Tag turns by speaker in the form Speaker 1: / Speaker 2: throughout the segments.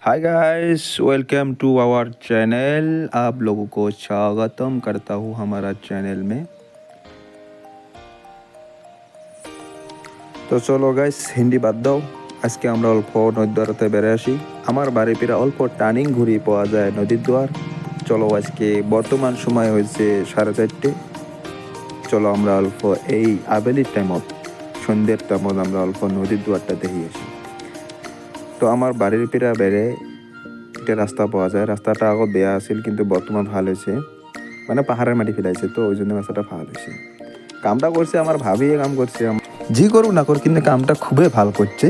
Speaker 1: Hi guys, welcome to our channel. आप लोगों को स्वागतम करता हूँ हमारा चैनल में। তো চলো গাইস, হিন্দি বাদ দাও। আজকে আমরা অল্প নদীর দ্বারাতে বেড়ে আসি। আমার বাড়ি ফিরে অল্প টার্নিং ঘুরি পাওয়া যায় নদীর দুয়ার। চলো, আজকে বর্তমান সময় হয়েছে 4:30। চলো আমরা অল্প এই আবেলির টাইমত, সন্ধ্যের টাইমত আমরা অল্প নদীর দুয়ারটা দেখি আসি। তো আমার বাড়ির ফিরা বেড়ে একটা রাস্তা পাওয়া যায়। রাস্তাটা আগত বেয়া আছিল, কিন্তু বর্তমান ভাল হয়েছে। মানে পাহাড়ের মাটি ফেলাইছে, তো ওই জন্য রাস্তাটা ভাল হয়েছে। কামটা করছে আমার ভাবি, কাম করছে। জি করুক না করুক, কিন্তু কামটা খুবই ভাল করছে।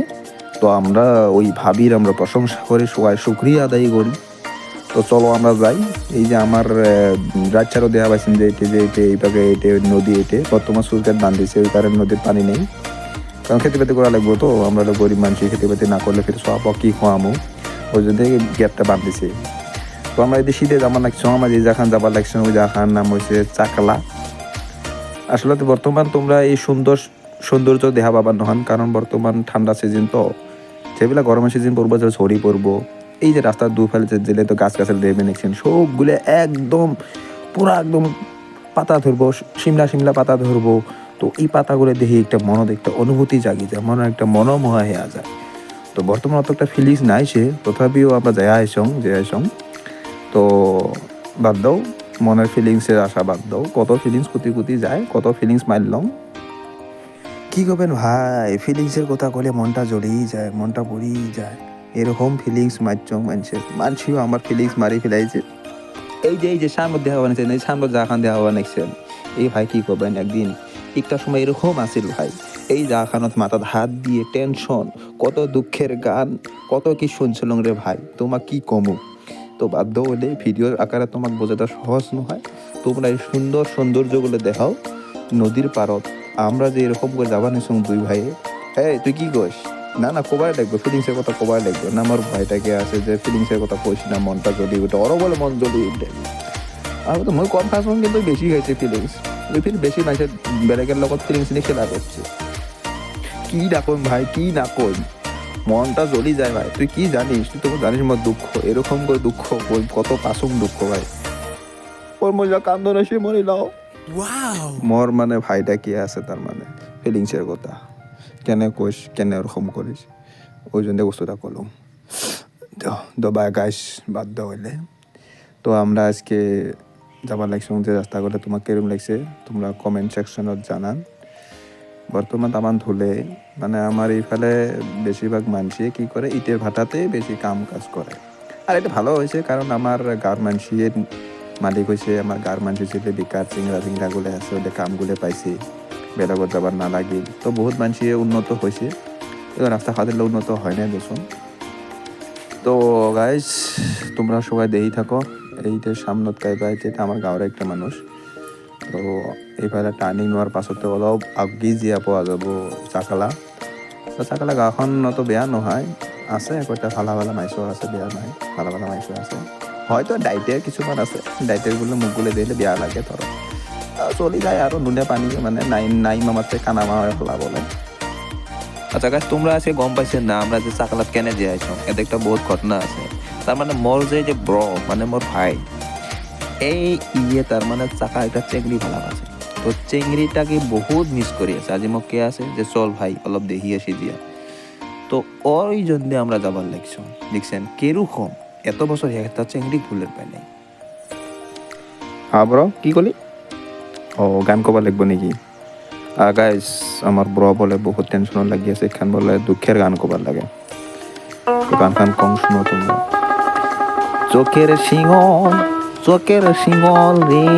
Speaker 1: তো আমরা ওই ভাবির আমরা প্রশংসা করি, সবাই শুক্রিয়া আদায় করি। তো চলো আমরা যাই। এই যে আমার রাজ্যারও দেওয়া পাইছেন যে এটে এইভাবে এটে নদী এটে বর্তমান সুরকার বান দিয়েছে, ওই কারণে নদীর পানি নেই। কারণ খেতে পেতে করা লাগবো, তো আমরা গরিব মানুষ, খেতে পেতে না করলে ফের সব কি খাওয়ামো, ওই জন্য গ্যাপটা বান দিছে। তো আমরা এই শীতে যাবার লাগছো, আমার যে জাখান যাবার লাগছে, ওই জাখান নাম হয়েছে চাকলা। আসলে তো বর্তমান তোমরা এই সৌন্দর্য দেহা পাবার নহন, কারণ বর্তমান ঠান্ডা সিজন, তো যেগুলা গরমের সিজন পড়বো, যে ছড়ি পড়বো। এই যে রাস্তার দুফালে জেলে তো গাছ গাছের দেবে দেখছেন, সবগুলো একদম পুরা একদম পাতা ধরবো, শিমলা শিমলা পাতা ধরবো। তো এই পাতাগুলো দেখে একটা মনে একটা অনুভূতি জাগি যায়, মনে একটা মনোমোহা হয়ে যায়। তো বর্তমান অত একটা ফিলিংস নাই সে, তথাপিও আমরা যাই আইসং। তো বাদ দাও, মনের ফিলিংসের আশা বাদ দাও। কত ফিলিংস কুতি যায়, কত ফিলিংস মারলাম। কি করবেন ভাই, ফিলিংসের কথা বলে মনটা জ্বলেই যায়, মনটা পড়েই যায়। এরকম ফিলিংস মারছং মানছিও আমার ফিলিংস মারি ফেলাইছে। এই যে সামনে দেওয়া বানাইছেন, এই সামনে জাহান দেওয়া বানাইছেন। এই ভাই কি করবেন, একদিন একটা সময় এরকম আসিল ভাই। এই জাহানত মাথার হাত দিয়ে টেনশন, কত দুঃখের গান, কত কি শুনছিল রে ভাই, তোমাক কি কমু। তো বাধ্য হলে ভিডিওর আকারে তোমাকে বোঝাটা সহজ নয়। তোমরা এই সুন্দর সৌন্দর্যগুলো দেখাও নদীর পারত। আমরা যে এরকম করে যাবা নিছুন দুই ভাইয়ে। হ্যাঁ, তুই কি কইস? না কবাই লাগবে, ফিলিংসের কথা কবাই লাগবে না। আমার ভাইটাকে আছে যে ফিলিংসের কথা কইস না, মনটা জ্বলি উঠে, ওরও বলে মন জ্বলি উঠে। আমি তো মই কম খাসুন, কিন্তু বেশি হয়েছে ফিলিংস। ওই ফির বেশি মানুষের বেড়েকের লগত ফিলিংস নিয়ে খেলা করছে। কি না কই ভাই, কি না কই, মনটা জ্বলি যায় ভাই। তুই কি জানিস, তুই তো জানিস মোর দুঃখ, এরকম করে দুঃখ কত পাসুম দুঃখ ভাই। ওর মজা কান্দন এসে মরিলাও। মোর মানে ভাইটা কি আছে, তার মানে ফিলিংসের কথা কেন কইস, কেন ওরকম করিস, ওই জন্য বস্তুটা করলাম। বাই গাইস, বাদ দেওয়া হইলে। তো আমরা আজকে যাবার লাগছি যে রাস্তাগুলো তোমার কেরম লাগছে, তোমরা কমেন্ট সেকশনত জানান। বর্তমান তামান ধুলে মানে আমার এইফালে বেশিরভাগ মানুষই কি করে, ইটের ভাটাতে বেশি কাম কাজ করে। আর এটা ভালো হয়েছে, কারণ আমার গাঁর মানুষের মালিক হয়েছে, আমার গাঁর মানুষ ছিল বেকার চিংড়াগুলো আছে, ওদের কামগুলো পাইছে, বেলাগত যাবার না লাগিল। তো বহুত মানুষই উন্নত হয়েছে, এবার রাস্তা খাতের উন্নত হয় না দেখুন। তো গাইস, তোমরা সবাই দেখি থাকো। এইটার সামনত কাইবা, এটা আমার গাঁৱৰ একটা মানুষ। তো এইফালে টাৰ্ণিং নোৱাৰ পাছতে অলপ আগি জীয়া পোৱা যাব চাকালা। তো চাকালা গাঁওখন অত বেয়া নহয়, আছে কইটা ভালা মাইচৰ আছে, বেয়া নহয়, ভালা মাইচৰ আছে। হয়তো ডাইটের কিছুমান আছে, ডাইটেরগুলো মুখগুলো দিলে বেয়া লাগে, ধরো চলি যায় আর নুনে পানি মানে নাই মামাতে কানা মামা ফেলা বলে।
Speaker 2: আচ্ছা গাছ, তোমরা আজকে গম পাইছেন না আমরা যে চাকালাত কেনে যে আইছো, এতে একটা বহুত ঘটনা আছে। তার মানে মোর যে মানে মোর ভাই, এই তার মানে চাকা একটা চেংড়ি ভালা আছে। তো চেংড়িটাকে বহুত মিস করি আছে। আজি মোক কে আছে যে চল ভাই অলপ দেখি আসি দিয়া। তো ওই জন্য আমরা যাবার লাগছো। দেখছেন কেরকম এত বছর একটা চেংড়ি ভুলের পাই নাই।
Speaker 1: হ্যাঁ ব্রো, কি কলি? ও গান কবা লাগবো নাকি? গাইস, আমার ব্রো বলে বহুত টেনশন লাগি আছে, এখান বলে দুঃখের গান কবার লাগে। তো গান কম শুনো তোমরা। চোখের শিঙল রে,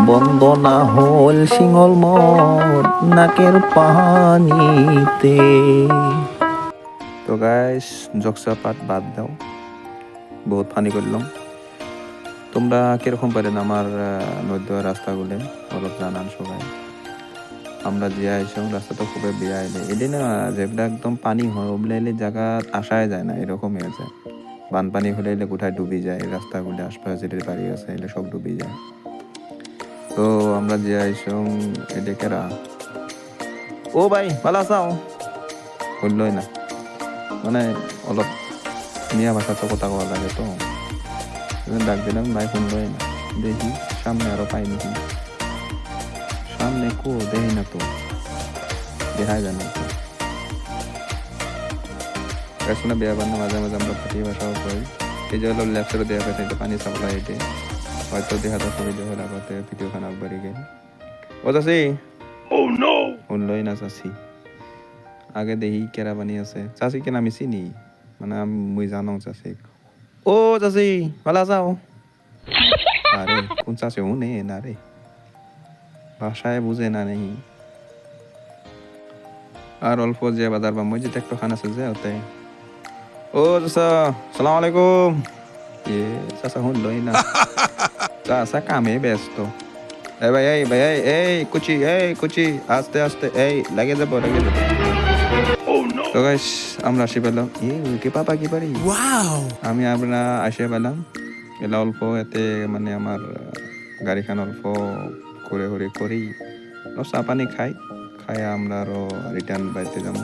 Speaker 1: বন্দনা হল শিঙল মন নাকের পানিতে। তো গাইস, জকসা পাট বাদ দাও, বহুত ফানি করলাম। তোমরা কিরকম পারেন আমার নদী রাস্তাগুলো অলপ জানান সবাই। আমরা যে আইসং রাস্তা তো খুবই বেয়া এলে এলে না, যেগুলো একদম পানি হয় ওগুলো এলে জায়গা আসাই যায় না, এরকম হয়ে যায়। বানপানি হলে এলে কোথায় ডুবি যায় রাস্তাগুলো, আশপাশে যেটা বাড়ি আছে এলে সব ডুবি যায়। তো আমরা যে আইসং এলে কেরা, ও ভাই ভালো আসাও বললই না, মানে অলপ মিয়া ভাষা তো কথা কওয়া লাগে তো ডাক দিলাম ভাই শুনলোই না দেখি সামনে আরো পাই নাকি সামনে কো দেখি না তো দেখা যায় না তো শুনে বিয়া বান্না মাঝে মাঝে আমরা ফাটিয়ে ভাষাও করি এই যে হলো লেফটের দেওয়া পেছে পানি সাপ্লাই এটে হয়তো দেখা তো ছবি দেওয়ার আগতে ভিডিও খান আগবাড়ি গেল ও চাষি শুনলই না চাষি আগে দেখি কেরা বানি আছে চাষি কেন আমি চিনি মানে মুই জানো চাষি ও চাষি ভালো যাও আরে কোন চাষি শুনে না রে ভাষায় বুঝে না নেই আর অল্প যে বাজার বা মসজিদ একটু খান আছে যে ওতে ও চাষা সালাম আলাইকুম এ চাষা শুনলই না চাষা কামে ব্যস্ত ভাই এই কুচি আস্তে আস্তে এই লাগে যাবো তো গাইস আমরা আসি পেলাম কি পাপা কি পারি আমি আমরা আসে পেলাম এলা অল্প এতে মানে আমার গাড়িখান অল্প ঘুরে ঘুরে করি চা পানি খাই আমরা আরো রিটার্ন বাড়িতে যাবো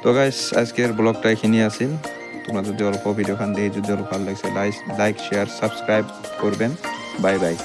Speaker 1: তো গাইস আজকের ব্লগটা এখানে আসিল তোমরা যদি অল্প ভিডিও খান দেখে যদি অল্প ভালো লাগছে লাইক শেয়ার সাবস্ক্রাইব করবেন বাই বাই